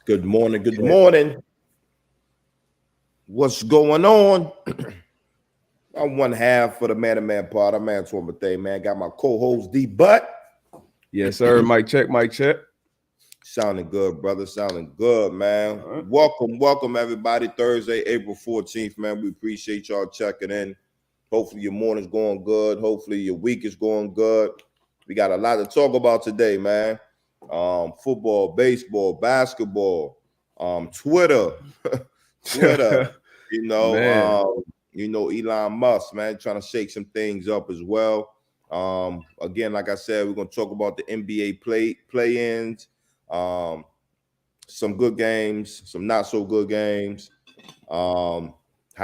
Good morning. Good morning. What's going on? I'm one half for the man part. I'm Antoine Bethea, man. Got my co-host D Butt. Yes, sir. Mic check, mic check. Sounding good, brother. Sounding good, man. Right. Welcome, everybody. Thursday, April 14th, man. We appreciate y'all checking in. Hopefully your morning's going good. Hopefully your week is going good. We got a lot to talk about today, man. Football, baseball, basketball, Twitter. Elon Musk, man, trying to shake some things up as well. Again, like I said, we're gonna talk about the NBA play-ins, some good games, some not so good games. How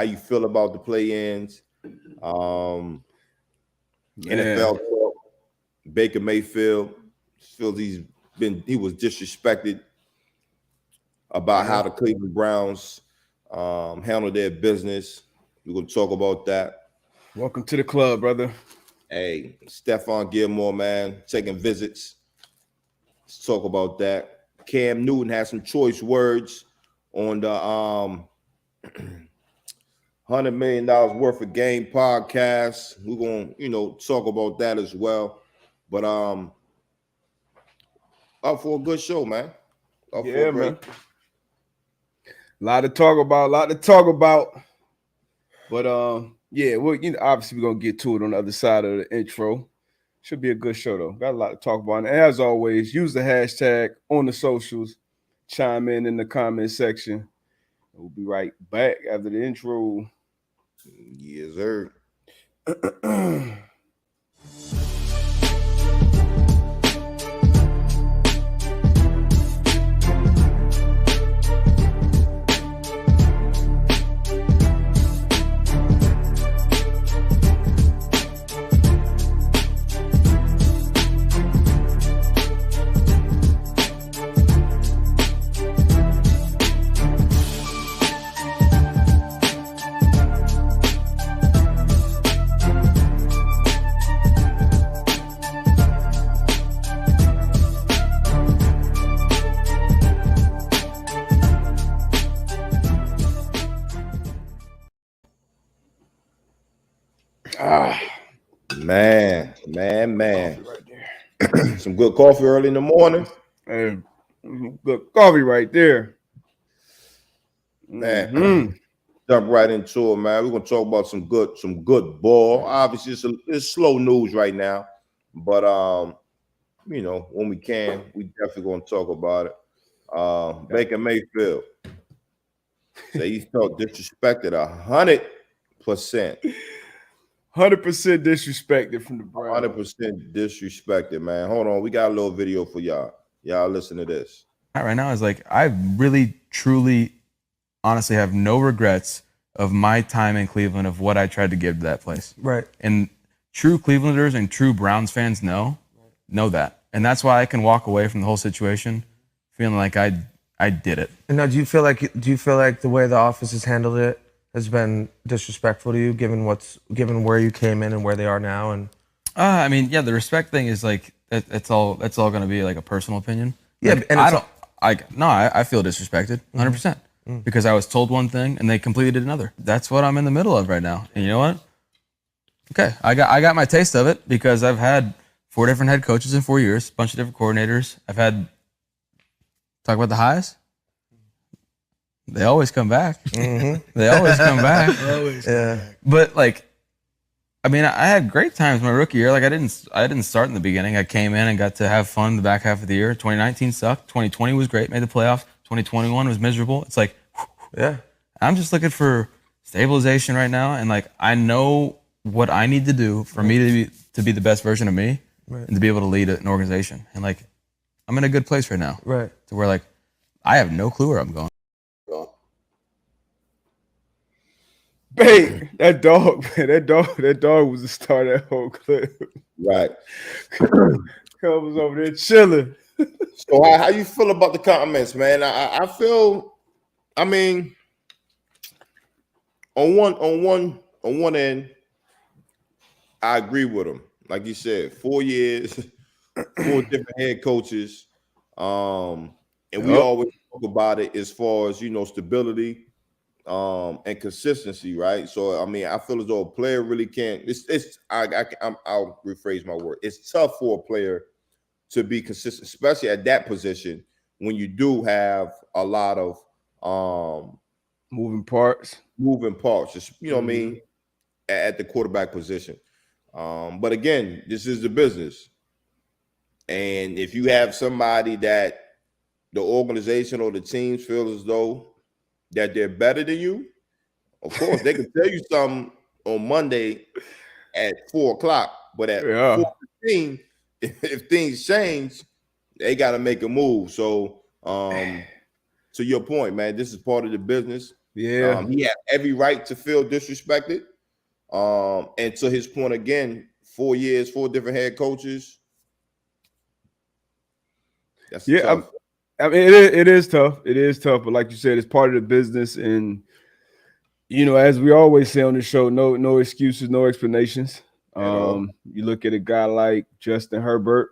you feel about the play-ins? NFL talk. Baker Mayfield feels he was disrespected about how the Cleveland Browns handle their business. We're gonna talk about that. Welcome to the club, brother. Hey, Stephon Gilmore, man, taking visits. Let's talk about that. Cam Newton has some choice words on the $100 million worth of game podcast. We're gonna, talk about that as well. But up for a good show, man. Yeah, man. A lot to talk about. But yeah, well, obviously we're gonna get to it on the other side of the intro. Should be a good show though. Got a lot to talk about. And as always, use the hashtag on the socials. Chime in the comment section. We'll be right back after the intro. Yes, sir. Man. Right there. Some good coffee early in the morning. And good coffee right there. Man, jump right into it, man. We're gonna talk about some good ball. Obviously, it's slow news right now, but when we can, we definitely gonna talk about it. Baker Mayfield say he felt disrespected 100%. 100% disrespected from the Browns. 100% disrespected, man. Hold on, we got a little video for y'all. Y'all listen to this. Right now is like I really, truly, honestly have no regrets of my time in Cleveland, of what I tried to give to that place. Right. And true Clevelanders and true Browns fans know that. And that's why I can walk away from the whole situation feeling like I did it. And now, do you feel like the way the office has handled it has been disrespectful to you, given where you came in and where they are now? And I mean, yeah, the respect thing is like it's all going to be like a personal opinion. Yeah, like, and I feel disrespected 100% because I was told one thing and they completed another. That's what I'm in the middle of right now. And you know what? Okay, I got my taste of it because I've had 4 different head coaches in 4 years, a bunch of different coordinators. I've had talk about the highs. They always come back. They always come back. But like, I mean, I had great times my rookie year. Like I didn't start in the beginning. I came in and got to have fun the back half of the year. 2019 sucked. 2020 was great. Made the playoffs. 2021 was miserable. It's like, yeah. I'm just looking for stabilization right now, and like I know what I need to do for me to be the best version of me, and to be able to lead an organization. And like, I'm in a good place right now. Right. To where like, I have no clue where I'm going. Bang! That dog was the star of that whole clip. Right. Cub was over there chilling. So how you feel about the comments, man? I feel, I mean, on one end, I agree with him. Like you said, 4 years, 4 different head coaches. And we always talk about it as far as stability and consistency, right? So I mean, I feel as though a player really can't. I'll rephrase my word. It's tough for a player to be consistent, especially at that position when you do have a lot of moving parts. Just what I mean, at the quarterback position. But again, this is the business, and if you have somebody that the organization or the teams feel as though that they're better than you, of course they can tell you something on Monday at 4:00, but at 4:15, if things change, they got to make a move. So, to your point, man, this is part of the business. Yeah, he had every right to feel disrespected. And to his point again, 4 years, 4 different head coaches. That's tough. I mean, it is tough. It is tough, but like you said, it's part of the business. And as we always say on the show, no excuses, no explanations. You look at a guy like Justin Herbert,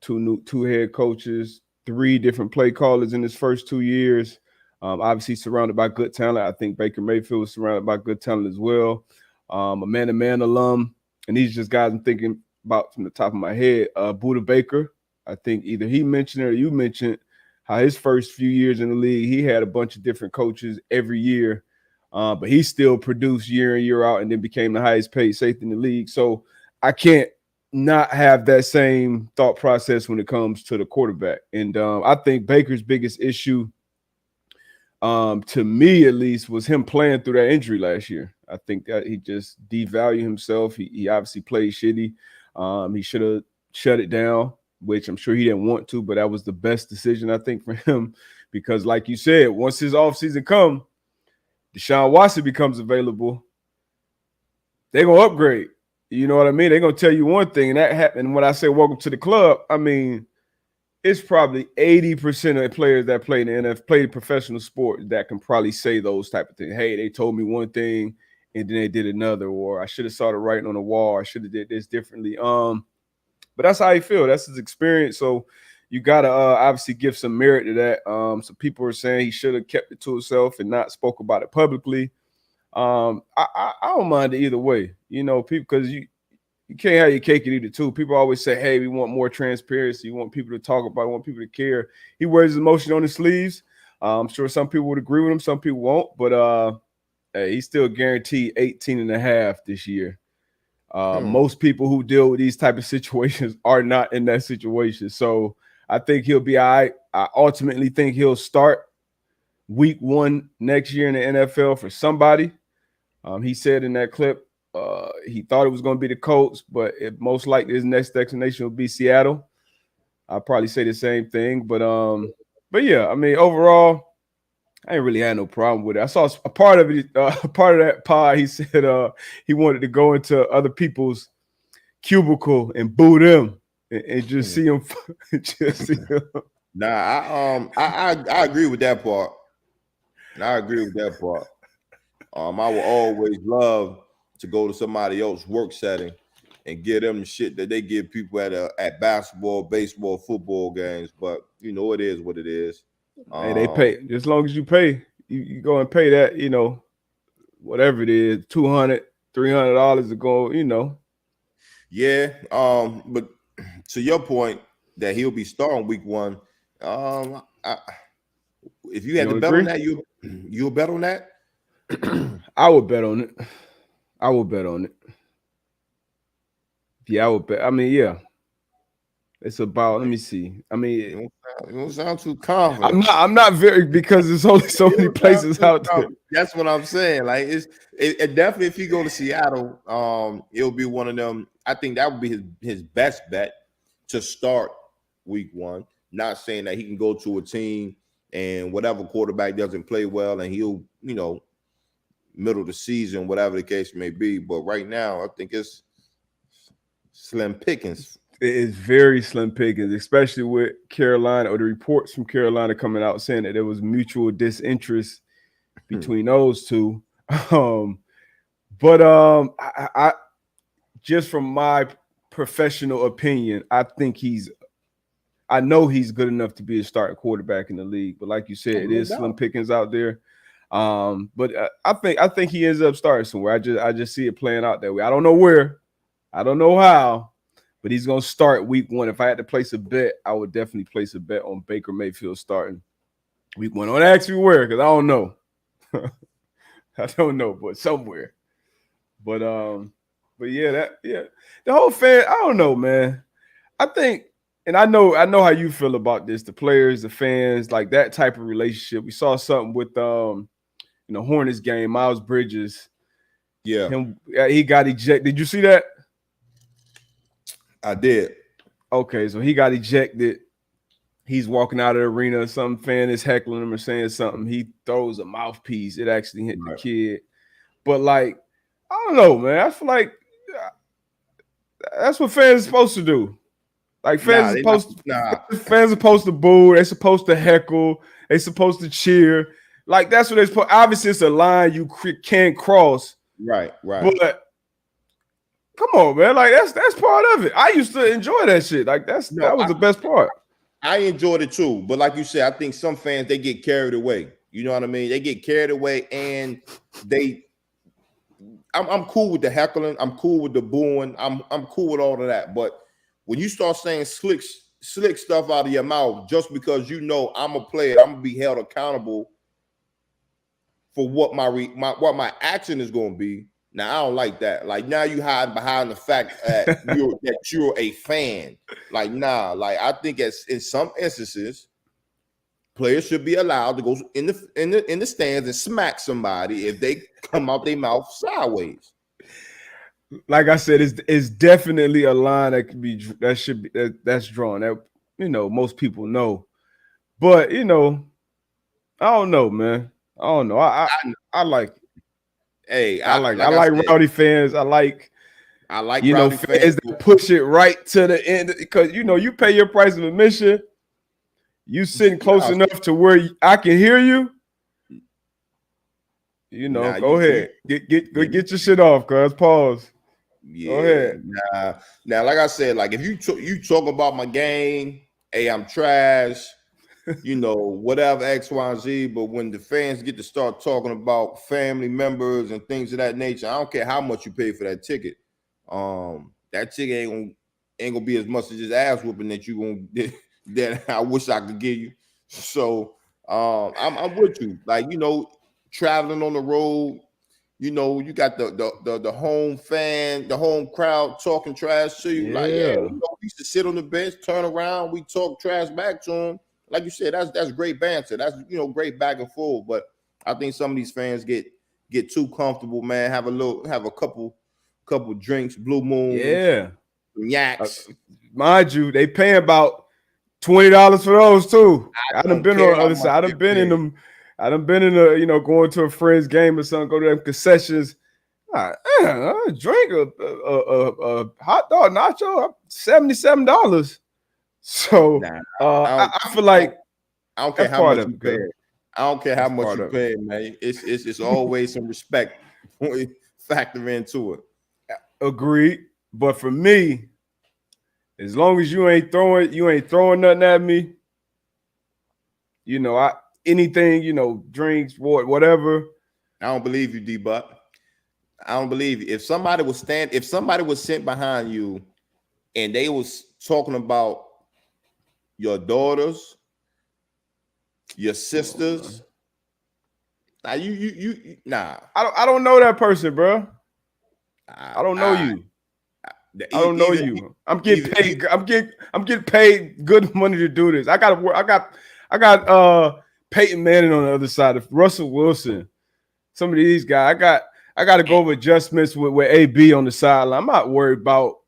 two head coaches, 3 different play callers in his first 2 years. Obviously surrounded by good talent. I think Baker Mayfield was surrounded by good talent as well. A man-to-man alum, and these just guys I'm thinking about from the top of my head. Buda Baker, I think either he mentioned it or you mentioned how his first few years in the league, he had a bunch of different coaches every year, but he still produced year in, year out, and then became the highest paid safety in the league. So I can't not have that same thought process when it comes to the quarterback. And I think Baker's biggest issue, to me at least, was him playing through that injury last year. I think that he just devalued himself. He obviously played shitty. He should have shut it down, which I'm sure he didn't want to, but that was the best decision, I think, for him. Because like you said, once his offseason comes, Deshaun Watson becomes available, they're going to upgrade. You know what I mean? They're going to tell you one thing, and that happened. When I say welcome to the club, I mean, it's probably 80% of players that play in the NFL, play professional sport, that can probably say those type of things. Hey, they told me one thing, and then they did another, or I should have saw the writing on the wall. I should have did this differently. But that's how he feel. That's his experience. So you got to obviously give some merit to that. So people are saying he should have kept it to himself and not spoke about it publicly. I don't mind it either way, people, because you can't have your cake and eat it too. People always say, hey, we want more transparency. You want people to talk about it, want people to care. He wears his emotion on his sleeves. I'm sure some people would agree with him. Some people won't. But hey, he's still guaranteed 18.5 this year. Most people who deal with these type of situations are not in that situation. So I think he'll be all right. I ultimately think he'll start week 1 next year in the NFL for somebody. He said in that clip, he thought it was going to be the Colts, but most likely his next destination will be Seattle. I'll probably say the same thing. But yeah, I mean, overall, I ain't really had no problem with it. I saw a part of it, part of that pod. He said he wanted to go into other people's cubicle and boo them and just see them. Just see them. Nah, I agree with that part. I agree with that part. I would always love to go to somebody else's work setting and give them the shit that they give people at basketball, baseball, football games. But it is what it is. Hey, they pay. As long as you pay, you go and pay that, whatever it is, $200, $300 to go, Yeah. But to your point that he'll be starting week 1, if you had to bet on that, you'll bet on that? I would bet on it. Yeah, I would bet. I mean, yeah. It's about, let me see. I mean, you don't sound too confident. I'm not very, because there's only so many places out there. That's what I'm saying. Like it definitely, if you go to Seattle, it'll be one of them. I think that would be his best bet to start week 1. Not saying that he can go to a team and whatever quarterback doesn't play well and he'll, middle of the season, whatever the case may be. But right now, I think it's slim pickings. It is very slim pickings, especially with Carolina, or the reports from Carolina coming out saying that there was mutual disinterest between those two. But I just from my professional opinion, I think he's I know he's good enough to be a starting quarterback in the league. But like you said, it is slim pickings out there. But I think he ends up starting somewhere. I just see it playing out that way. I don't know where, I don't know how, but he's gonna start week 1. If I had to place a bet, I would definitely place a bet on Baker Mayfield starting week 1. Don't ask me where, because I don't know. I don't know, but somewhere. But yeah, the whole fan. I don't know, man. I think, and I know how you feel about this. The players, the fans, like that type of relationship. We saw something with Hornets game. Miles Bridges. Yeah, he got ejected. Did you see that? I did. Okay, so he got ejected. He's walking out of the arena. Some fan is heckling him or saying something. He throws a mouthpiece. It actually hit the kid. But like, I don't know, man. I feel like that's what fans are supposed to do. Like fans are supposed to boo. They're supposed to heckle. They're supposed to cheer. Like that's what they're supposed. Obviously, it's a line you can't cross. Right. But come on, man. Like that's part of it. I used to enjoy that shit. Like that was the best part. I enjoyed it too. But like you said, I think some fans, they get carried away. You know what I mean? They get carried away, and I'm cool with the heckling. I'm cool with the booing. I'm cool with all of that. But when you start saying slick stuff out of your mouth just because you know I'm a player, I'm gonna be held accountable for what my action is going to be. Now I don't like that. Like now you hide behind the fact that you're a fan. Like nah. Like I think in some instances, players should be allowed to go in the stands and smack somebody if they come out their mouth sideways. Like I said, it's definitely a line that's drawn. That most people know, but I don't know, man. I don't know. I like it. Hey, I like rowdy fans. I like rowdy fans that push it right to the end because you pay your price of admission. You sitting close enough to where I can hear you. Go ahead. Get your shit off, cuz. Pause. Yeah. Go ahead. Now, like I said, like if you talk about my game, hey, I'm trash. Whatever X, Y, and Z. But when the fans get to start talking about family members and things of that nature, I don't care how much you pay for that ticket. That ticket ain't gonna be as much as just ass whooping that you gonna that I wish I could give you. So I'm with you. Like traveling on the road. You got the home fan, the home crowd talking trash to you. Yeah. Like we used to sit on the bench, turn around, we talk trash back to them. Like you said, that's great banter. That's great back and forth. But I think some of these fans get too comfortable, man. Have a couple drinks, Blue Moon, yaks. Mind you, they paying about $20 for those too. I done been on the other side. I done been in them. I done been in a going to a friend's game or something. Go to them concessions. Drink a hot dog nacho, $77. So I feel like I don't care how much you pay. I don't care how much you pay, man. It's always some respect factor into it. Agreed. But for me, as long as you ain't throwing nothing at me, anything, drinks, whatever. I don't believe you, D-Buck. I don't believe you. If somebody was sent behind you and they was talking about your daughters, your sisters. Now nah. I don't know that person, bro. I don't know you. I don't know you. I'm getting paid. I'm getting paid good money to do this. I got to work. I got Peyton Manning on the other side of Russell Wilson. Some of these guys. I got to go over adjustments with AB on the sideline. I'm not worried about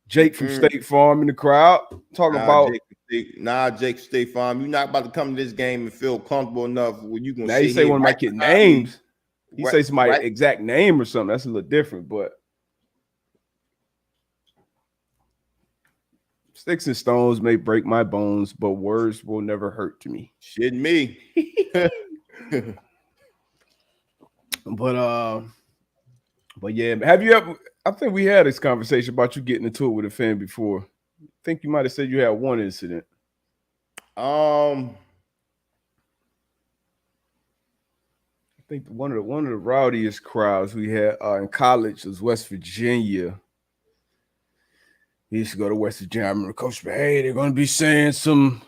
Jake from State Farm in the crowd. Talking about Jake from State Farm. You're not about to come to this game and feel comfortable enough when you gonna. Now you say one of my kid names. You say somebody's exact name or something. That's a little different, but sticks and stones may break my bones, but words will never hurt to me. Shit me. But yeah, have you ever? I think we had this conversation about you getting into it with a fan before. I think you might have said you had one incident. Um, I think one of the rowdiest crowds we had in college was West Virginia. He used to go to West Virginia. I remember Coach, hey, they're going to be saying some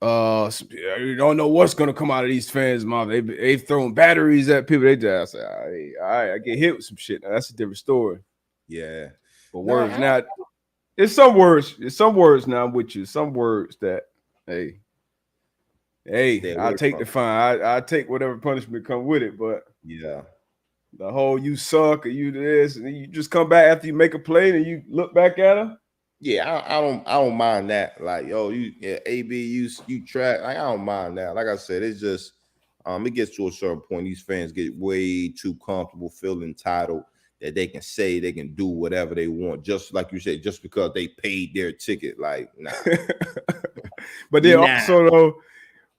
you don't know what's going to come out of these fans' mouth. They've thrown batteries at people. They just say, all right, I get hit with some shit. Now, that's a different story. yeah. But words now, it's some words now I'm with you. Some words that, hey, I'll take the fine. I take whatever punishment come with it. But yeah, the whole you suck or you this, and then you just come back after you make a play and you look back at her. yeah, I don't mind that. Like, yo, AB, you track. Like, I don't mind that. Like I said, it's just it gets to a certain point. These fans get way too comfortable, feeling entitled that they can say they can do whatever they want, just like you said, just because they paid their ticket. Like, nah. But then also though,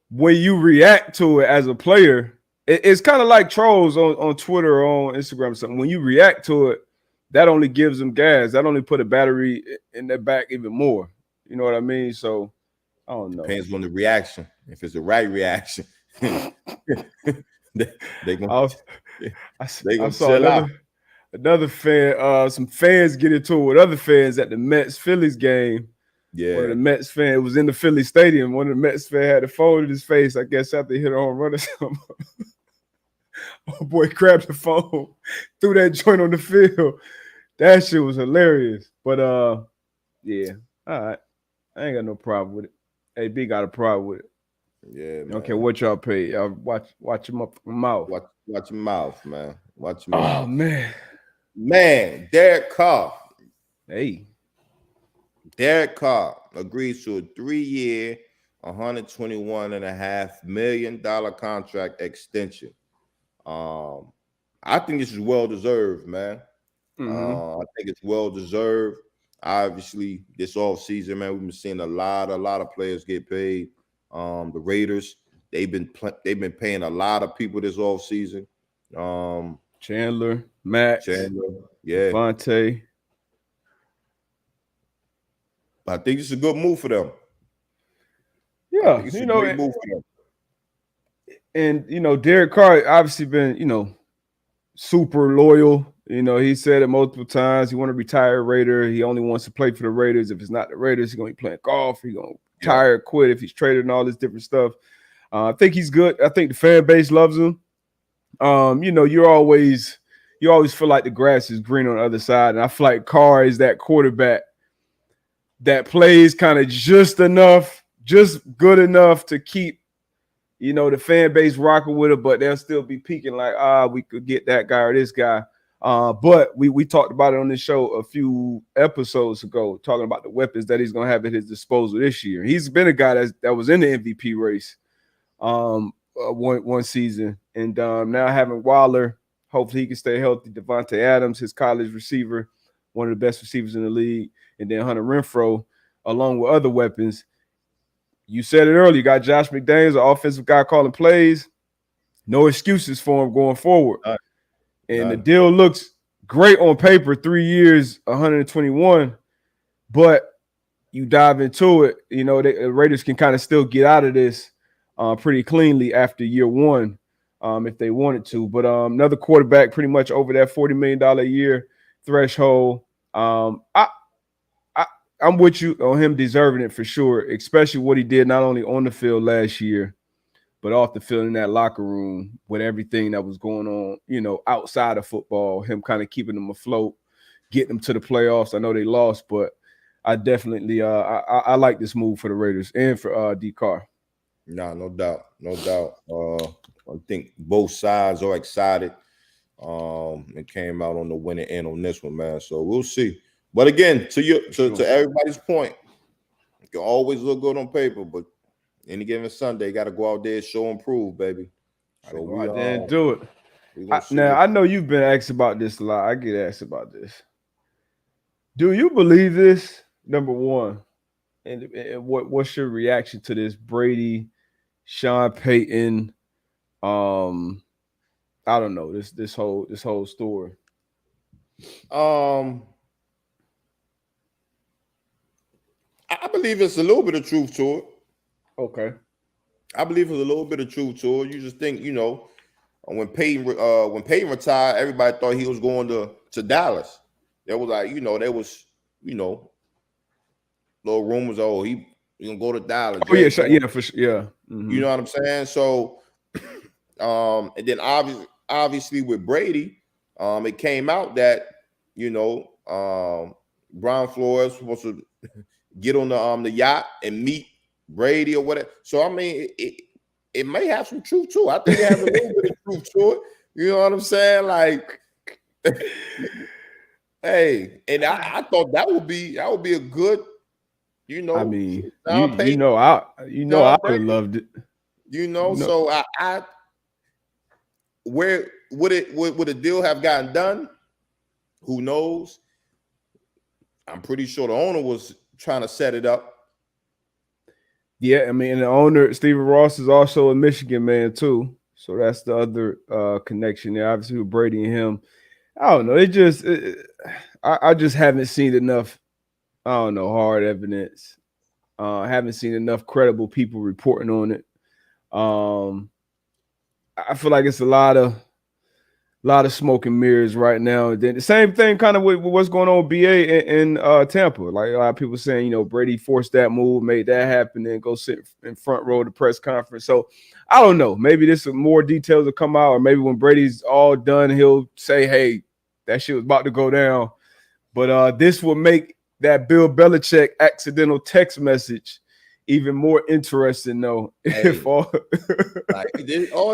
when you react to it as a player, it's kind of like trolls on Twitter or on Instagram or something. When you react to it, that only gives them gas. That only put a battery in their back even more. You know what I mean? So I don't know. Depends on the reaction. If it's the right reaction, they gonna chill out. Another fan, some fans get into it with other fans at the Mets Phillies game. Yeah. One of the Mets fans was in the Philly stadium. One of the Mets fans had a phone in his face, I guess, after he hit a home run or something. Oh boy, grabbed the phone, threw that joint on the field. That shit was hilarious. But yeah, all right. I ain't got no problem with it. AB got a problem with it. Yeah, man. Okay, what y'all pay? Y'all watch him up mouth. Watch your mouth, man. Watch your mouth. Oh man. Man, Derek Carr. Hey. Derek Carr agrees to a 3-year, $121.5 million contract extension. I think this is well deserved, man. I think it's well deserved. Obviously, this offseason, man, we've been seeing a lot of players get paid. The Raiders, they've been paying a lot of people this offseason. Chandler, Max, yeah, Devontae. I think it's a good move for them. Yeah, it's a great move for them. And Derek Carr obviously been super loyal. He said it multiple times. He want to retire a Raider. He only wants to play for the Raiders. If it's not the Raiders, he's gonna be playing golf. He's gonna retire, quit if he's traded and all this different stuff. I think he's good. I think the fan base loves him. You always feel like the grass is green on the other side, and I feel like Carr is that quarterback that plays kind of just good enough to keep the fan base rocking with it, but they'll still be peaking like, we could get that guy or this guy. But we talked about it on this show a few episodes ago, talking about the weapons that he's going to have at his disposal this year. He's been a guy that was in the MVP race one season. And now having Waller, hopefully he can stay healthy. Devontae Adams, his college receiver, one of the best receivers in the league. And then Hunter Renfrow, along with other weapons. You said it earlier. You got Josh McDaniels, an offensive guy calling plays. No excuses for him going forward. And the deal looks great on paper, 3 years, 121. But you dive into it, the Raiders can kind of still get out of this pretty cleanly after year one if they wanted to. But another quarterback pretty much over that $40 million a year threshold. I'm with you on him deserving it for sure, especially what he did not only on the field last year, but off the field in that locker room with everything that was going on, outside of football, him kind of keeping them afloat, getting them to the playoffs. I know they lost, but I definitely I like this move for the Raiders and for D. Carr. No doubt. I think both sides are excited. It came out on the winning end on this one, man. So we'll see. But again, to everybody's point, you can always look good on paper, but any given Sunday, you got to go out there, show and prove, baby. So go out there and do it. Now, I know you've been asked about this a lot. I get asked about this. Do you believe this? Number one, and what's your reaction to this Brady, Sean Payton? I don't know this whole story. I believe it's a little bit of truth to it. Okay. I believe there's a little bit of truth to it. You just think, when Peyton retired, everybody thought he was going to Dallas. There was little rumors. Oh, he gonna go to Dallas. Oh yeah, yeah, for sure. Yeah. Mm-hmm. You know what I'm saying? So, and then obviously with Brady, it came out that Brian Flores was supposed to get on the yacht and meet Brady or whatever. So I mean, it may have some truth too. I think it has a little bit of truth to it. You know what I'm saying? Like, hey, and I thought that would be a good, I mean, I would have loved it. So I where would a deal have gotten done? Who knows? I'm pretty sure the owner was trying to set it up. Yeah, I mean, the owner, Stephen Ross, is also a Michigan man too. So that's the other connection there. Obviously with Brady and him. I don't know. I just haven't seen enough, hard evidence. I haven't seen enough credible people reporting on it. I feel like it's a lot of smoke and mirrors right now. And then the same thing kind of with what's going on with BA in Tampa. Like a lot of people saying, Brady forced that move, made that happen, and go sit in front row of the press conference. So I don't know. Maybe this more details will come out, or maybe when Brady's all done, he'll say, hey, that shit was about to go down. But this will make that Bill Belichick accidental text message even more interesting, though. Hey, if all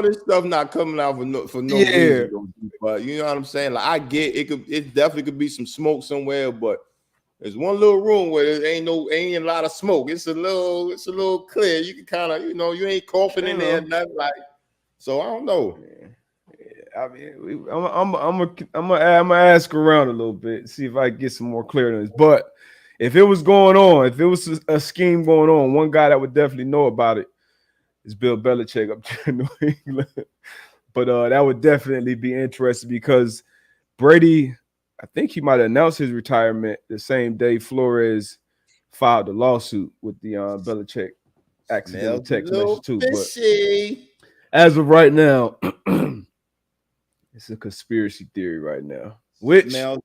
this stuff not coming out for no reason, but you know what I'm saying. Like I get it definitely could be some smoke somewhere, but there's one little room where there ain't a lot of smoke. It's a little clear. You can kind of you ain't coughing in there, nothing like. So I don't know. I mean, I'm gonna ask around a little bit, see if I can get some more clarity. But if it was going on, if it was a scheme going on, one guy that would definitely know about it is Bill Belichick up there in New England. But that would definitely be interesting because Brady, I think he might announce his retirement the same day Flores filed the lawsuit with the Belichick accidental text message too. But as of right now, it's a conspiracy theory right now. Which smells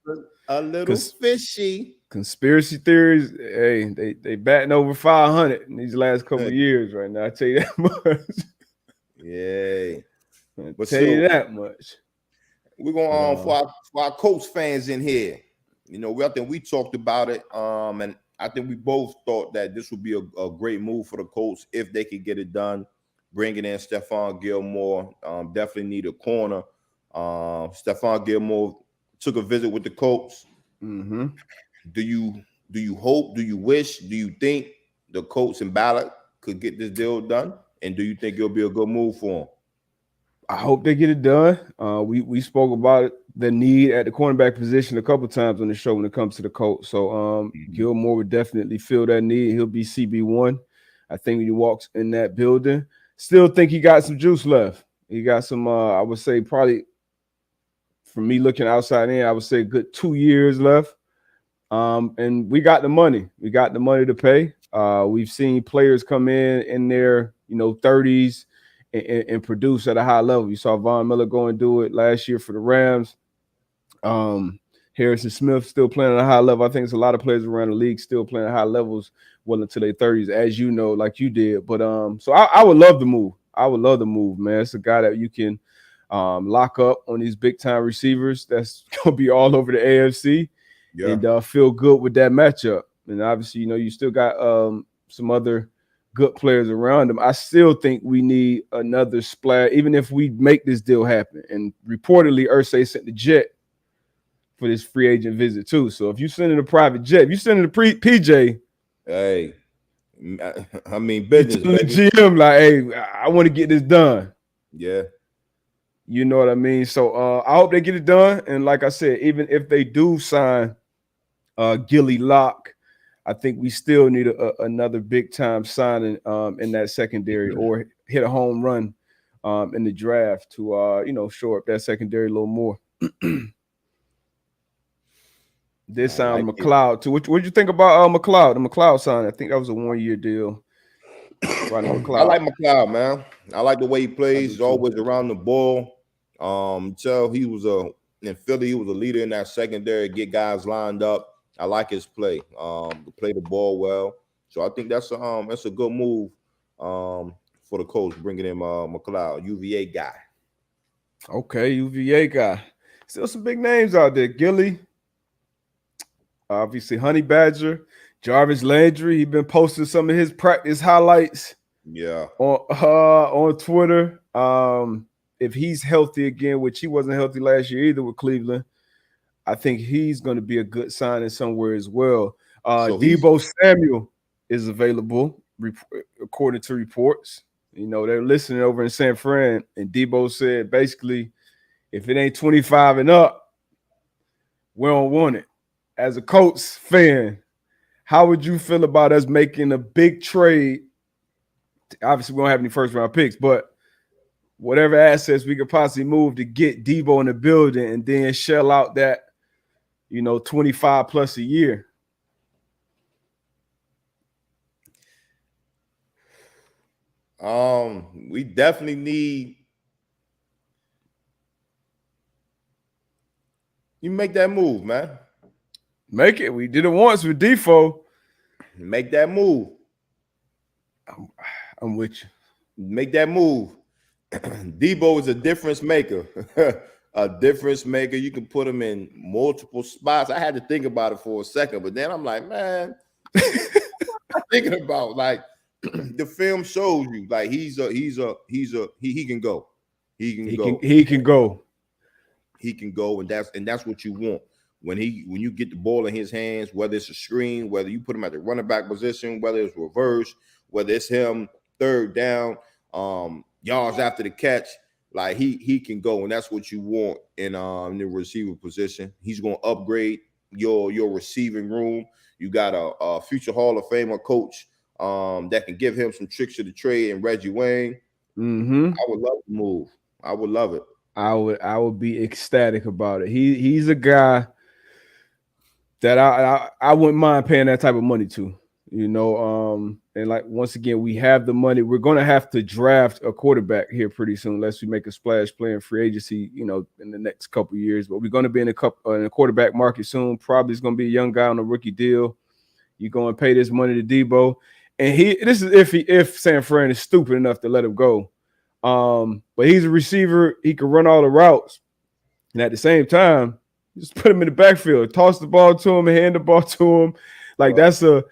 a little fishy. Conspiracy theories, hey, they batting over 500 in these last couple of years right now. I tell you that much. Yeah, but tell you that much. We're going for our Colts fans in here. I think we talked about it, and I think we both thought that this would be a great move for the Colts if they could get it done. Bringing in Stephon Gilmore, definitely need a corner. Stephon Gilmore took a visit with the Colts. Mm-hmm. Do you hope? Do you wish? Do you think the Colts and Ballard could get this deal done? And do you think it'll be a good move for them? I hope they get it done. We spoke about the need at the cornerback position a couple times on the show when it comes to the Colts. So Gilmore would definitely fill that need. He'll be CB1. I think when he walks in that building, still think he got some juice left. He got some. I would say probably, from me looking outside in, I would say a good 2 years left. And we got the money. We got the money to pay. We've seen players come in their 30s and produce at a high level. You saw Von Miller go and do it last year for the Rams. Harrison Smith still playing at a high level. I think it's a lot of players around the league still playing at high levels well into their 30s, as you know, like you did. But so I would love to move. I would love to move, man. It's a guy that you can lock up on these big time receivers. That's gonna be all over the AFC. Yeah. And feel good with that matchup. And obviously, you still got some other good players around them. I still think we need another splash, even if we make this deal happen. And reportedly, Irsay sent the jet for this free agent visit too. So if you send in a private jet, if you send in a PJ, hey, I mean business. The GM like, hey, I want to get this done. Yeah. You know what I mean? So I hope they get it done. And like I said, even if they do sign Gilly Locke, I think we still need another big time signing in that secondary or hit a home run in the draft to shore up that secondary a little more. This I sound like it. McLeod too. What'd you think about McLeod? The McLeod sign. I think that was a 1-year deal. Ronnie I McLeod. like McLeod, man. I like the way he plays. He's too. always around the ball. Tell he was in Philly, he was a leader in that secondary, get guys lined up. I like his play. To play the ball well. So I think that's a good move for the Colts, bringing in McLeod, UVA guy. Okay, UVA guy. Still some big names out there. Gilly, obviously Honey Badger, Jarvis Landry. He been posting some of his practice highlights. Yeah. On Twitter. If he's healthy again, which he wasn't healthy last year either with Cleveland, I think he's going to be a good signing somewhere as well. So Deebo Samuel is available, according to reports. You know, they're listening over in San Fran, and Deebo said basically, if it ain't 25 and up, we don't want it. As a Colts fan, how would you feel about us making a big trade? Obviously, we don't have any first round picks, but whatever assets we could possibly move to get Deebo in the building and then shell out that, 25 plus a year. We definitely need you make that move, man. Make it. We did it once with Defoe. Make that move. I'm with you. Make that move. Deebo is a difference maker. A difference maker. You can put him in multiple spots. I had to think about it for a second, but then I'm like, man, I'm thinking about like the film shows you like he can go. He can go, and that's what you want. When you get the ball in his hands, whether it's a screen, whether you put him at the running back position, whether it's reverse, whether it's him third down, yards after the catch, like he can go, and that's what you want in the receiver position. He's going to upgrade your receiving room. You got a future Hall of Famer coach that can give him some tricks of the trade, and Reggie Wayne. Mm-hmm. I would love to move. I would love it. I would be ecstatic about it. He's a guy that I wouldn't mind paying that type of money to, and like once again, we have the money. We're gonna have to draft a quarterback here pretty soon, unless we make a splash play in free agency, in the next couple of years. But we're gonna be in a quarterback market soon. Probably is gonna be a young guy on a rookie deal. You're gonna pay this money to Deebo, and this is if San Fran is stupid enough to let him go. But he's a receiver. He can run all the routes, and at the same time, just put him in the backfield, toss the ball to him, and hand the ball to him. Like that's a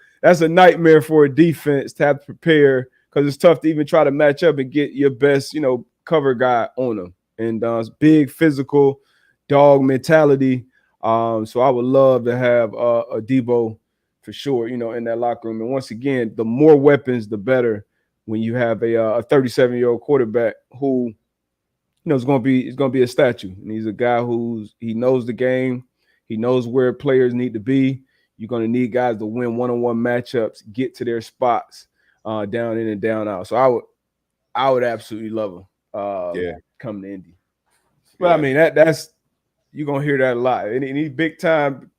nightmare for a defense to have to prepare, because it's tough to even try to match up and get your best, cover guy on him. And it's big physical dog mentality. So I would love to have a Deebo for sure, in that locker room. And once again, the more weapons, the better. When you have a 37-year-old quarterback who, is going to be a statue, and he's a guy he knows the game, he knows where players need to be. You're going to need guys to win one-on-one matchups, get to their spots, down in and down out. So I would absolutely love him coming to Indy. But I mean that's you're gonna hear that a lot. Any big time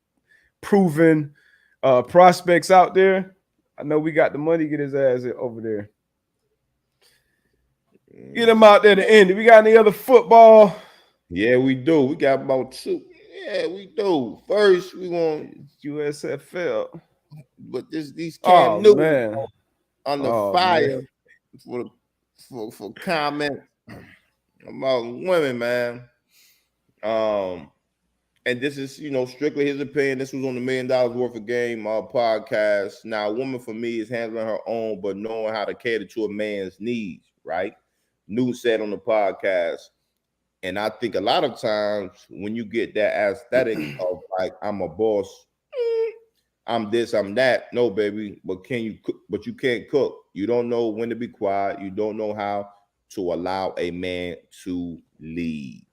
proven prospects out there, I know we got the money. Get his ass over there. Get him out there to Indy. We got any other football? Yeah, we do. We got about two. Yeah, we do. First, we want USFL. But these Cam Newton on the fire man. for comment about women, man. And this is strictly his opinion. This was on the $1 Million Worth of Game podcast. Now, a woman for me is handling her own, but knowing how to cater to a man's needs, right? New said on the podcast. And I think a lot of times when you get that aesthetic of like, I'm a boss, I'm this, I'm that. No, baby, but can you cook? But you can't cook. You don't know when to be quiet. You don't know how to allow a man to lead.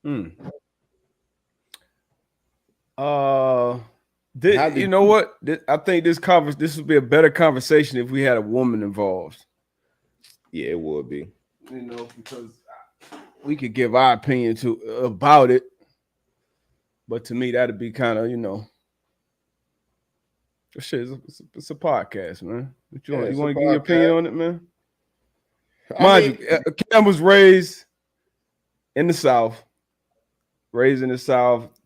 You know what? I think this would be a better conversation if we had a woman involved. Yeah, it would be. Because we could give our opinion about it. But to me, that'd be kind of, shit. It's a podcast, man. You want to give your opinion on it, man? Mind you, Cam was raised in the South.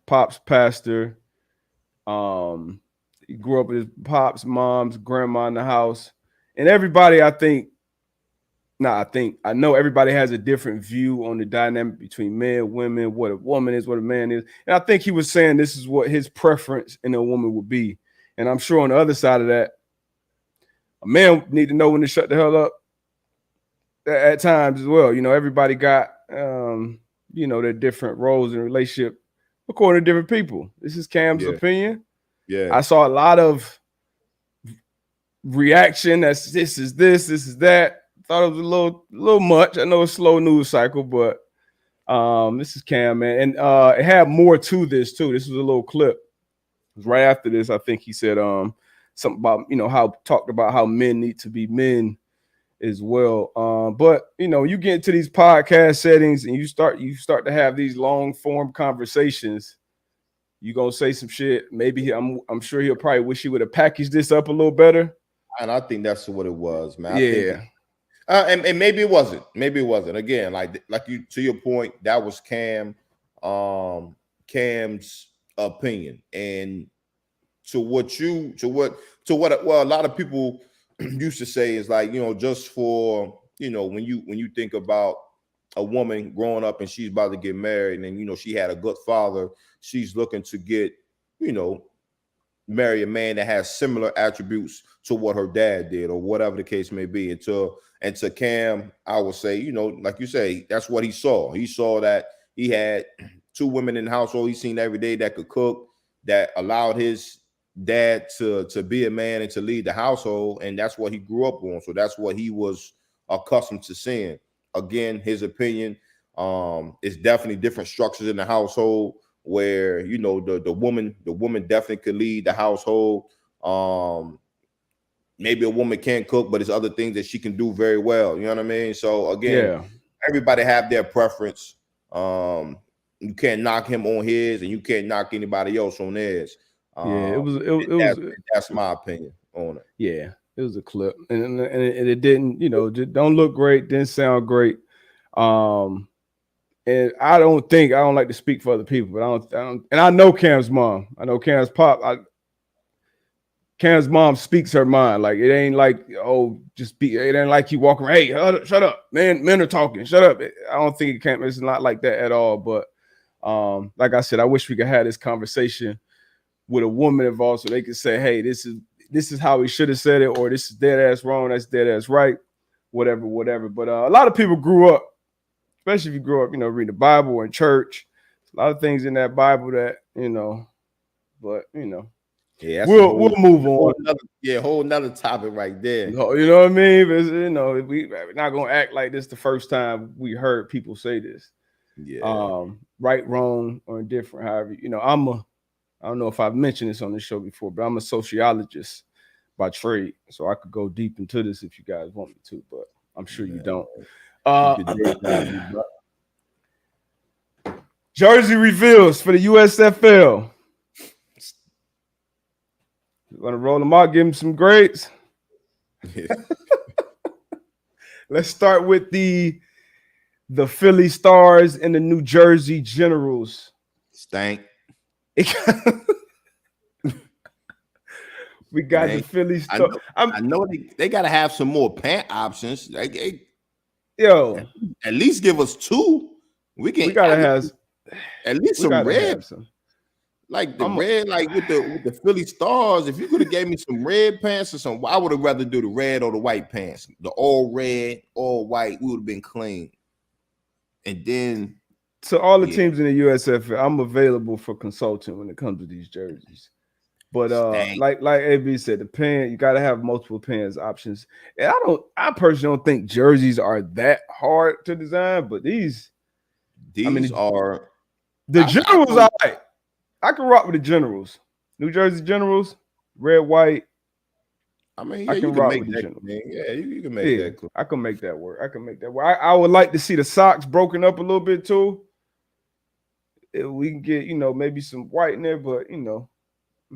Pops pastor. He grew up with his pops, mom's, grandma in the house, and everybody. I know everybody has a different view on the dynamic between men, women, what a woman is, what a man is. And I think he was saying this is what his preference in a woman would be. And I'm sure on the other side of that, a man need to know when to shut the hell up at times as well. Everybody got, their different roles in a relationship according to different people. This is Cam's opinion. Yeah. I saw a lot of reaction. This is that. Thought it was a little much. I know it's a slow news cycle, but this is Cam, man. And it had more to this, too. This was a little clip. It was right after this, I think he said something about, talked about how men need to be men as well. But, you get into these podcast settings and you start to have these long form conversations. You're going to say some shit. Maybe I'm sure he'll probably wish he would have packaged this up a little better. And I think that's what it was, man. Yeah. And maybe it wasn't. Maybe it wasn't. Again, like you, to your point, that was Cam's opinion. And to what a lot of people used to say is like, just for, when you think about a woman growing up and she's about to get married and she had a good father, she's looking to get, marry a man that has similar attributes to what her dad did or whatever the case may be. And to Cam, I would say, like you say, that's what he saw. He saw that he had two women in the household he's seen every day that could cook, that allowed his dad to be a man and to lead the household. And that's what he grew up on. So that's what he was accustomed to seeing. Again, his opinion is definitely different structures in the household where, the woman definitely could lead the household. Maybe a woman can't cook, but there's other things that she can do very well. You know what I mean? So again, everybody have their preference. You can't knock him on his, and you can't knock anybody else on theirs. That's my opinion on it. Yeah, it was a clip, and it didn't, don't look great, didn't sound great. And I don't like to speak for other people, but and I know Cam's mom. I know Cam's pop. Cam's mom speaks her mind. Like, it ain't like, it ain't like you walking around, hey, shut up, man. Men are talking, shut up. I don't think it's not like that at all. But like I said, I wish we could have this conversation with a woman involved so they could say, hey, this is how he should have said it, or this is dead ass wrong, that's dead ass right, whatever. But a lot of people grew up, especially if you grew up, reading the Bible or in church. A lot of things in that Bible that, but yeah, we'll move on. Whole nother topic right there. You know what I mean? But, we're not gonna act like this the first time we heard people say this. Yeah. Right, wrong, or indifferent. However, I don't know if I've mentioned this on the show before, but I'm a sociologist by trade, so I could go deep into this if you guys want me to, but I'm sure you don't. Jersey reveals for the USFL. We're gonna roll them out, give them some grades. Yeah. Let's start with the Philly Stars and the New Jersey Generals. Stank. We got the Philly Stars. I know they gotta have some more pant options. At least give us two. We gotta have at least some red. Like the red, like with the Philly Stars. If you could have gave me some red pants or something, I would have rather do the red or the white pants. The all red, all white, we would have been clean. And then to all the teams in the USFL, I'm available for consulting when it comes to these jerseys. But like AB said, the pen, you gotta have multiple pants options. And I personally don't think jerseys are that hard to design, but these are the Generals are right. I can rock with the Generals. New Jersey Generals, red, white. I can rock with the Generals. Yeah, you can make that cool. I can make that work. I would like to see the socks broken up a little bit too. we can get, maybe some white in there, but I'm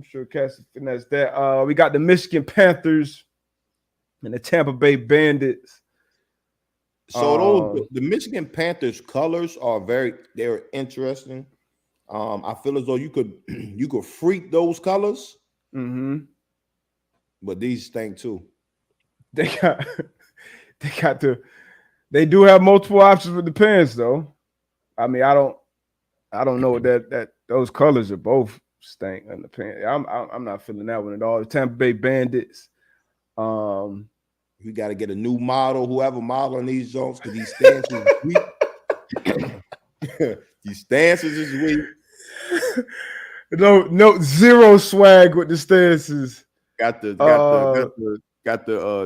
sure Cass will finesse that. We got the Michigan Panthers and the Tampa Bay Bandits. So the Michigan Panthers colors they're interesting. I feel as though you could freak those colors, but these stink too. They do have multiple options with the pants though. I mean, I don't know that those colors are both stink in the pants. I'm not feeling that one at all. The Tampa Bay Bandits. You got to get a new model, whoever modeling these joints, because these stances is weak. These stances is weak. No, zero swag with the stances. Got the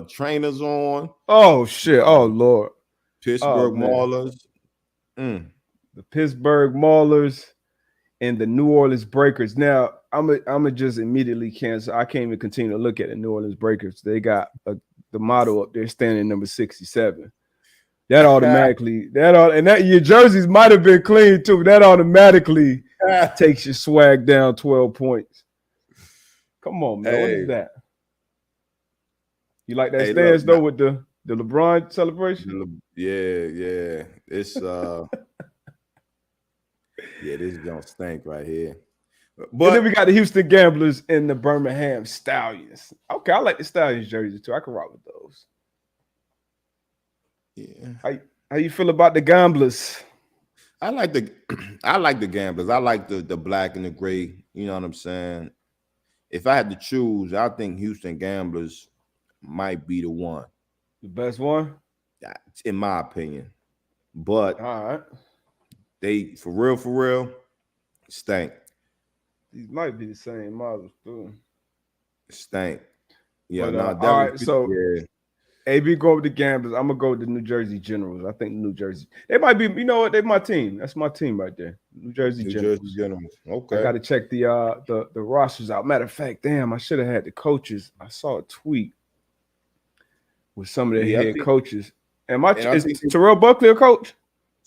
trainers on. Oh shit! Oh Lord. Pittsburgh Maulers. The Pittsburgh Maulers and the New Orleans Breakers. Now I'm just immediately cancel. I can't even continue to look at the New Orleans Breakers. They got the model up there standing number 67. That automatically and your jerseys might have been clean too. That automatically takes your swag down 12 points. Come on, man. What is that? You like that stance though with the LeBron celebration? Yeah. It's this don't stink right here. But and then we got the Houston Gamblers and the Birmingham Stallions. Okay, I like the Stallions jerseys too. I can rock with those. Yeah. How you feel about the Gamblers? I like the Gamblers. I like the black and the gray. You know what I'm saying? If I had to choose, I think Houston Gamblers might be the one. The best one? In my opinion. But all right. They for real stank. These might be the same models too. Stank. Yeah, but, all right. So AB go with the Gamblers. I'm gonna go with the New Jersey Generals. I think New Jersey. They might be. You know what? They're my team. That's my team right there. New Jersey Generals. Okay. I got to check the rosters out. Matter of fact, damn, I should have had the coaches. I saw a tweet with some of their head coaches. Is Terrell Buckley a coach?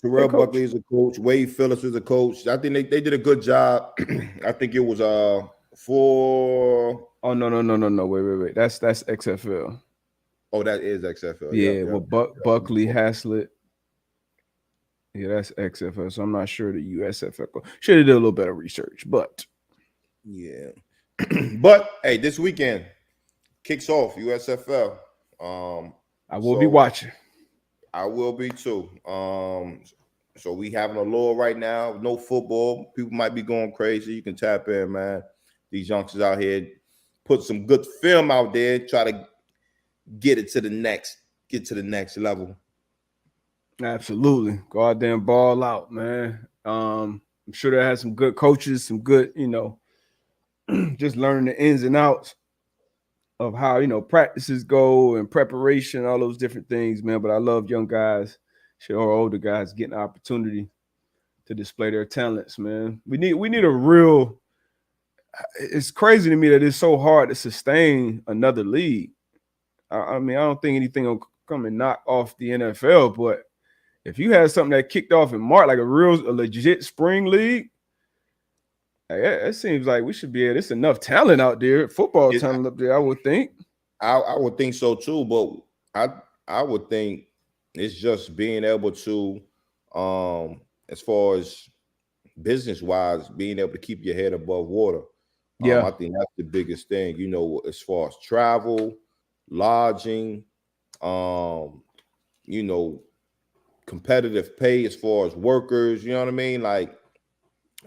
Terrell Buckley is a coach. Wade Phillips is a coach. I think they did a good job. I think it was for. Oh no. Wait. That's XFL. Oh, that is XFL. Yeah, Buckley, Haslett. Yeah, that's XFL. So I'm not sure the USFL. Should have did a little better research, but yeah. But hey, this weekend kicks off USFL. I will be watching. I will be too. So we having a lull right now. No football. People might be going crazy. You can tap in, man. These youngsters out here put some good film out there. Try to get to the next level. Absolutely. Go out there and ball out, man. I'm sure they had some good coaches, some good, just learning the ins and outs of how, practices go and preparation, all those different things, man. But I love young guys, or older guys getting the opportunity to display their talents, man. We need a real – it's crazy to me that it's so hard to sustain another league. I mean, I don't think anything will come and knock off the NFL, but if you had something that kicked off in March, like a legit spring league, it seems like we should be able. There's enough talent out there, football talent up there. I would think. I would think so too, but I would think it's just being able to, as far as business wise, being able to keep your head above water. Yeah, I think that's the biggest thing. As far as travel, lodging, competitive pay as far as workers. You know what I mean? Like,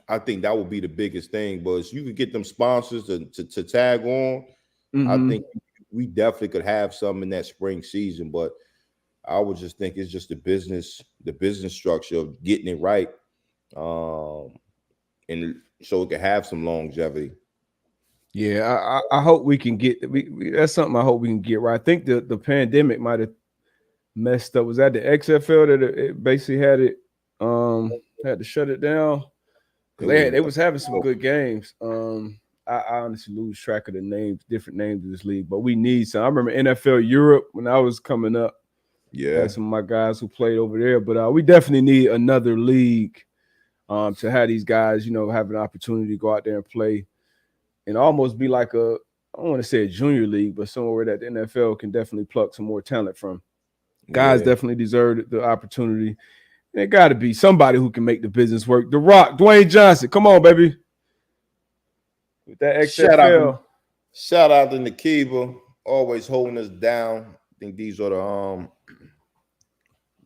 I think that would be the biggest thing. But if you could get them sponsors to tag on, I think we definitely could have some in that spring season. But I would just think it's just the business structure of getting it right, and so it could have some longevity. Yeah, I hope we can get. That's something I hope we can get right. I think the pandemic might have messed up. Was that the XFL that it basically had it had to shut it down? They was having some good games. I honestly lose track of the different names of this league, but we need some. I remember NFL Europe when I was coming up. Yeah, had some of my guys who played over there, but we definitely need another league To have these guys, have an opportunity to go out there and play and almost be like I don't want to say a junior league, but somewhere that the NFL can definitely pluck some more talent from. Guys definitely deserve the opportunity. There got to be somebody who can make the business work. The Rock, Dwayne Johnson, come on, baby. With that XFL. Shout out to Nakiba, always holding us down. I think these are